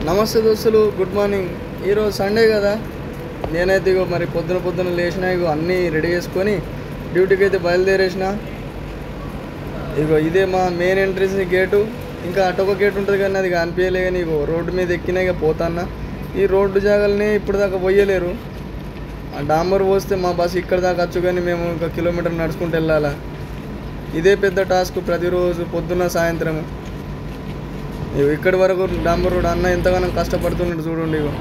నమస్తే దోస్తులు, good morning. ఈరోజు సండే కదా, నేనైతే ఇగో మరి పొద్దున లేచిన ఇగో అన్నీ రెడీ చేసుకొని డ్యూటీకి అయితే బయలుదేరేసిన. ఇగో ఇదే మా మెయిన్ ఎంట్రీస్ గేటు. ఇంకా అటొక గేట్ ఉంటుంది కానీ అది కనిపించలే, కానీ ఇగో రోడ్డు మీద ఎక్కినా ఇక పోతాన్నా. ఈ రోడ్డు జాగాలని ఇప్పుడు దాకా పోయలేరు. ఆ డాంబర్ పోస్తే మా బస్సు ఇక్కడ దాకా వచ్చు, కానీ మేము ఒక కిలోమీటర్ నడుచుకుంటూ వెళ్ళాలా. ఇదే పెద్ద టాస్క్ ప్రతిరోజు పొద్దున్న సాయంత్రం. ఇక్కడి వరకు డాంబర్ రోడ్ అన్న ఎంతగానో కష్టపడుతున్నాడు చూడండి. ఇగో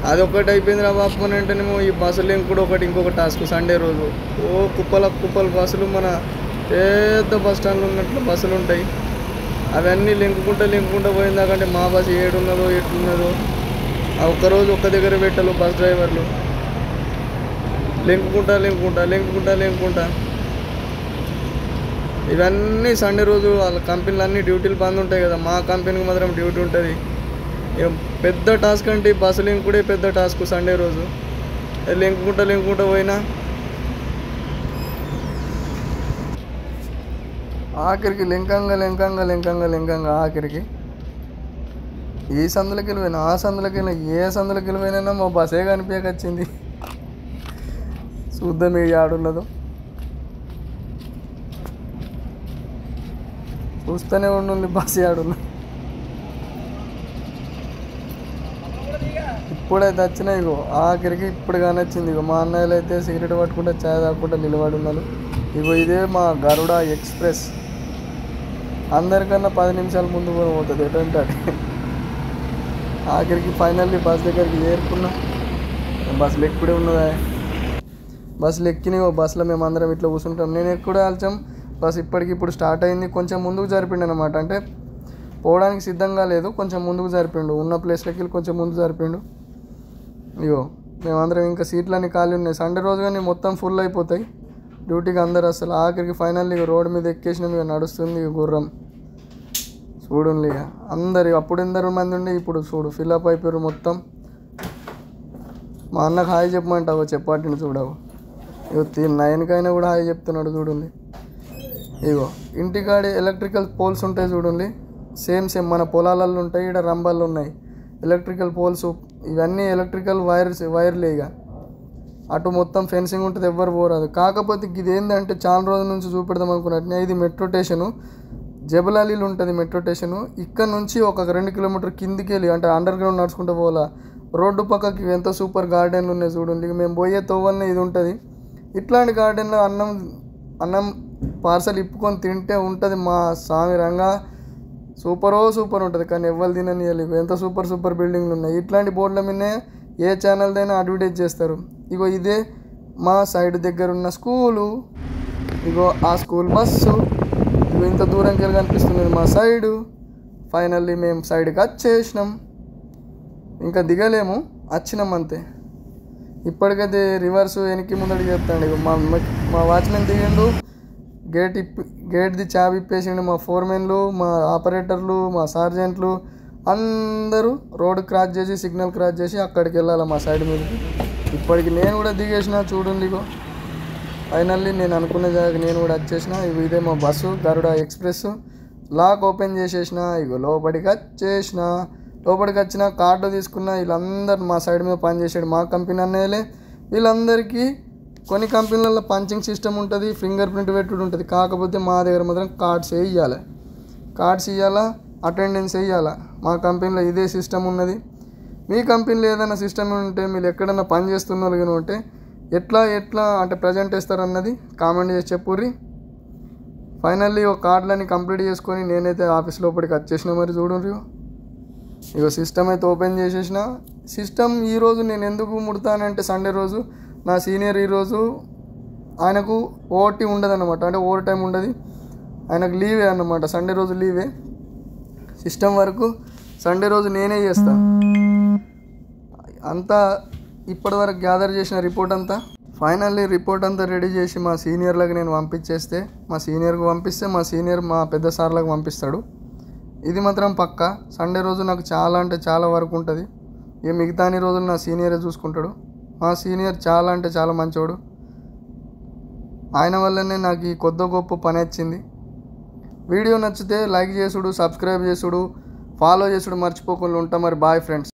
అది ఒక్కటి అయిపోయింది రా బాపు అని అంటేనేమో ఈ బస్సులు కూడా ఇంకొక టాస్క్. సండే రోజు కుప్పలు బస్సులు, మన పెద్ద బస్ స్టాండ్లో ఉన్నట్లు బస్సులు ఉంటాయి. అవన్నీ లింకుకుంటా పోయిందాకంటే మా బస్సు ఏడున్నదో ఎట్లున్నదో ఆ ఒక్కరోజు ఒక్క దగ్గర పెట్టాలి బస్ డ్రైవర్లు. లింకుకుంటా ఇవన్నీ సండే రోజు వాళ్ళ కంపెనీలు అన్నీ డ్యూటీలు బంద్ ఉంటాయి కదా, మా కంపెనీకి మాత్రం డ్యూటీ ఉంటుంది. ఇక పెద్ద టాస్క్ అంటే బస్సు లింక్ కూడా పెద్ద టాస్క్. సండే రోజు లింకుకుంటా పోయినా ఆఖరికి లింకంగా ఆఖరికి ఈ సందులకి వెళ్ళిపోయినా ఆ సందులకి వెళ్ళినా ఏ సందులకి వెళ్ళిపోయినా మా బస్సే కనిపించకొచ్చింది. చూద్దాం ఈ ఆడున్నదో. చూస్తూనే ఉండి బస్సు ఆడున్నా. ఇప్పుడైతే వచ్చినా ఇగో ఆఖరికి ఇప్పుడు కానొచ్చింది. ఇగో మా అన్నయ్యలు అయితే సిగరెట్ పట్టుకుంటే చాయ్ తాగకుండా నిలబడి ఉన్నారు. ఇగో ఇదే మా గరుడ ఎక్స్ప్రెస్. అందరికన్నా 10 నిమిషాల ముందు కూడా పోతుంది ఎటువంటి అది. ఆఖరికి ఫైనల్లీ బస్ దగ్గరికి చేరుకున్నా. బస్సులు ఎక్కుడే ఉన్నదా, బస్సులు ఎక్కినాయి. బస్సులో మేము అందరం ఇట్లా కూర్చుంటాం. నేను ఎక్కడే ఆల్చాం. బస్ ఇప్పటికిప్పుడు స్టార్ట్ అయింది. కొంచెం ముందుకు జరిపిండు అనమాట, అంటే పోవడానికి సిద్ధంగా లేదు, కొంచెం ముందుకు జరిపిండు. ఉన్న ప్లేస్లోకి వెళ్ళి కొంచెం ముందు జరిపిండు. ఇగో మేమందరం ఇంకా సీట్లన్నీ ఖాళీ ఉన్నాయి. సండే రోజు కానీ మొత్తం ఫుల్ అయిపోతాయి డ్యూటీకి అందరు. అసలు ఆఖరికి ఫైనల్లీ ఇక రోడ్డు మీద ఎక్కేసినాం. ఇక నడుస్తుంది ఇక గుర్రం చూడండి. ఇక అందరు అప్పుడు ఎందరు మంది ఉండి ఇప్పుడు చూడు ఫిల్అప్ అయిపోయారు మొత్తం. మా అన్నకు హాయ్ చెప్పమంటావు, చెప్పాటిని చూడవు. ఇగో 9కైనా కూడా హాయ్ చెప్తున్నాడు చూడండి. ఇగో ఇంటికాడే ఎలక్ట్రికల్ పోల్స్ ఉంటాయి చూడండి, సేమ్ మన పొలాలలో ఉంటాయి. ఇక్కడ రంబాలు ఉన్నాయి ఎలక్ట్రికల్ పోల్స్. ఇవన్నీ ఎలక్ట్రికల్ వైర్లే. ఇక అటు మొత్తం ఫెన్సింగ్ ఉంటుంది, ఎవ్వరు పోరాదు. కాకపోతే ఇది ఏంటంటే చాలా రోజుల నుంచి చూపెడదాం అనుకున్నట్టు, ఇది మెట్రో స్టేషను జబలాలీలు ఉంటుంది మెట్రో స్టేషను. ఇక్కడ నుంచి ఒక 2 కిలోమీటర్ కిందికి వెళ్ళి అంటే అండర్ గ్రౌండ్ నడుచుకుంటూ పోవాలా. రోడ్డు పక్కకి ఎంత సూపర్ గార్డెన్లు ఉన్నాయి చూడండి. ఇక మేము పోయే తోవలనే ఇది ఉంటుంది. ఇట్లాంటి గార్డెన్లో అన్నం పార్సల్ ఇప్పుకొని తింటే ఉంటుంది మా స్వామి రంగా. సూపర్ ఉంటుంది, కానీ ఎవ్వరు తినని ఎంత సూపర్ బిల్డింగ్లు ఉన్నాయి. ఇట్లాంటి బోర్డుల మీదనే ఏ ఛానల్దైనా అడ్వర్టైజ్ చేస్తారు. ఇగో ఇదే మా సైడ్ దగ్గర ఉన్న స్కూలు. ఇగో ఆ స్కూల్ బస్సు ఇగో ఇంత దూరంకి వెళ్ళి కనిపిస్తున్నది మా సైడు. ఫైనల్లీ మేము సైడ్కి వచ్చేసినాం. ఇంకా దిగలేము, వచ్చినాం అంతే. ఇప్పటికైతే రివర్సు వెనక్కి ముందడికి చెప్తాడు. ఇగో మా వాచ్మెన్ దిగిండు, గేట్ది చావి ఇప్పేసిండు. మా ఫోర్మెన్లు, మా ఆపరేటర్లు, మా సార్జెంట్లు అందరూ రోడ్ క్రాస్ చేసి సిగ్నల్ క్రాస్ చేసి అక్కడికి వెళ్ళాలి మా సైడ్ మీదకి. ఇప్పటికి నేను కూడా దిగేసిన చూడండి. ఇగో ఫైనల్లీ నేను అనుకున్న జాగాకి నేను కూడా వచ్చేసిన. ఇదే మా బస్సు గరుడ ఎక్స్ప్రెస్. లాక్ ఓపెన్ చేసేసిన. ఇగో లోపలికి వచ్చిన కార్డు తీసుకున్న. వీళ్ళందరూ మా సైడ్ మీద పనిచేసాడు మా కంపెనీ అన్నయ్యలే. వీళ్ళందరికీ కొన్ని కంపెనీలలో పంచింగ్ సిస్టమ్ ఉంటుంది, ఫింగర్ ప్రింట్ పెట్టుడు ఉంటుంది. కాకపోతే మా దగ్గర మాత్రం కార్డ్స్ ఇవ్వాలా, అటెండెన్స్ వేయాలా. మా కంపెనీలో ఇదే సిస్టమ్ ఉన్నది. మీ కంపెనీలో ఏదైనా సిస్టమ్ ఉంటే మీరు ఎక్కడైనా పని చేస్తున్న వాళ్ళు ఉంటే ఎట్లా అంటే ప్రజెంట్ వేస్తారన్నది కామెంట్ చేసి చెప్పుర్రి. ఫైనల్లీ ఒక కార్డులన్నీ కంప్లీట్ చేసుకొని నేనైతే ఆఫీస్ లోపలికి వచ్చేసిన. మరి చూడండి, ఇగో సిస్టమ్ అయితే ఓపెన్ చేసేసిన. సిస్టమ్ ఈరోజు నేను ఎందుకు ముడతానంటే సండే రోజు నా సీనియర్ ఈరోజు ఆయనకు ఓటీ ఉండదు అన్నమాట, అంటే ఓవర్ టైం ఉండదు ఆయనకు, లీవే అన్నమాట. సండే రోజు లీవే. సిస్టమ్ వరకు సండే రోజు నేనే చేస్తాను. అంతా ఇప్పటి వరకు గ్యాదర్ చేసిన రిపోర్ట్ అంతా ఫైనల్లీ రిపోర్ట్ అంతా రెడీ చేసి మా సీనియర్లకు నేను పంపించేస్తే, మా సీనియర్కి పంపిస్తే మా సీనియర్ మా పెద్ద సార్లకు పంపిస్తాడు. ఇది మాత్రం పక్కా. సండే రోజు నాకు చాలా అంటే చాలా వర్క్ ఉంటుంది. ఇక మిగతా అన్ని రోజులు నా సీనియరే చూసుకుంటాడు. మా సీనియర్ చాలా అంటే చాలా మంచోడు. ఆయన వల్లనే నాకు ఈ కొద్ది గొప్ప పని వచ్చింది. వీడియో నచ్చితే లైక్ చేసుడు, సబ్స్క్రైబ్ చేసుడు, ఫాలో చేసుడు మర్చిపోకుండా ఉంటాం. మరి బాయ్ ఫ్రెండ్స్.